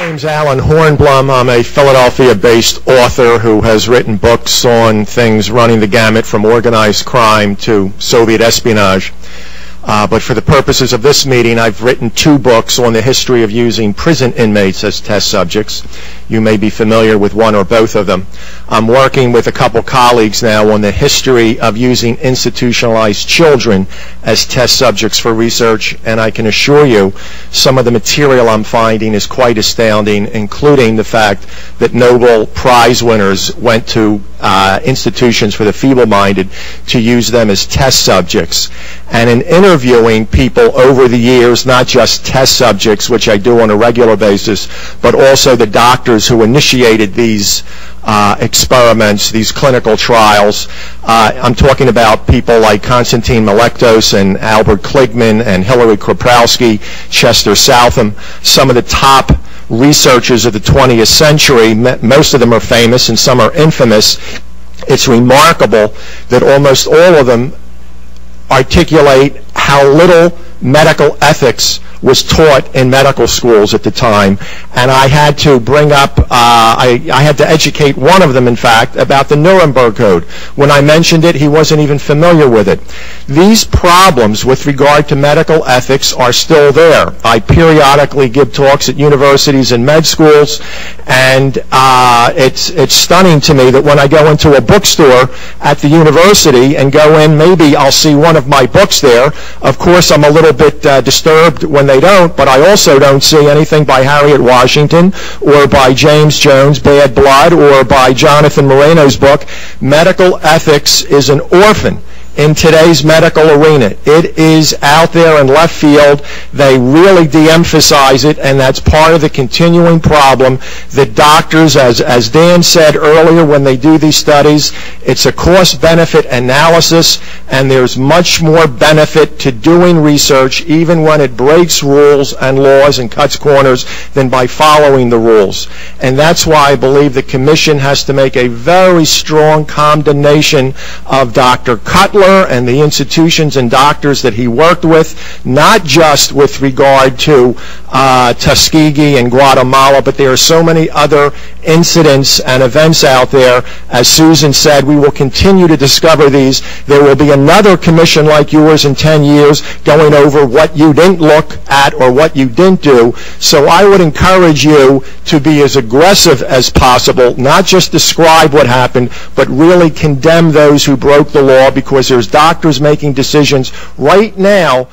name's Allan Hornblum. I'm a Philadelphia-based author who has written books on things running the gamut from organized crime to Soviet espionage. But for the purposes of this meeting, I've written 2 books on the history of using prison inmates as test subjects. You may be familiar with one or both of them. I'm working with a couple colleagues now on the history of using institutionalized children as test subjects for research, and I can assure you some of the material I'm finding is quite astounding, including the fact that Nobel Prize winners went to institutions for the feeble-minded to use them as test subjects. And in interviewing people over the years, not just test subjects, which I do on a regular basis, but also the doctors who initiated these experiments, these clinical trials. I'm talking about people like Konstantin Melektos and Albert Kligman and Hilary Kroprowski, Chester Southam, some of the top researchers of the 20th century. Most of them are famous and some are infamous. It's remarkable that almost all of them articulate how little medical ethics was taught in medical schools at the time, and I had to bring up, I had to educate one of them, in fact, about the Nuremberg Code. When I mentioned it, he wasn't even familiar with it. These problems with regard to medical ethics are still there. I periodically give talks at universities and med schools, and it's stunning to me that when I go into a bookstore at the university and go in, maybe I'll see one of my books there. Of course, I'm a little bit disturbed when they don't, but I also don't see anything by Harriet Washington or by James Jones, Bad Blood, or by Jonathan Moreno's book. Medical ethics is an orphan in today's medical arena. It is out there in left field. They really de-emphasize it, and that's part of the continuing problem that doctors, as Dan said earlier, when they do these studies, it's a cost-benefit analysis, and there's much more benefit to doing research, even when it breaks rules and laws and cuts corners, than by following the rules. And that's why I believe the Commission has to make a very strong condemnation of Dr. Cutler and the institutions and doctors that he worked with, not just with regard to Tuskegee and Guatemala, but there are so many other incidents and events out there. As Susan said, we will continue to discover these. There will be another commission like yours in 10 years going over what you didn't look at or what you didn't do. So I would encourage you to be as aggressive as possible, not just describe what happened, but really condemn those who broke the law, because there's doctors making decisions right now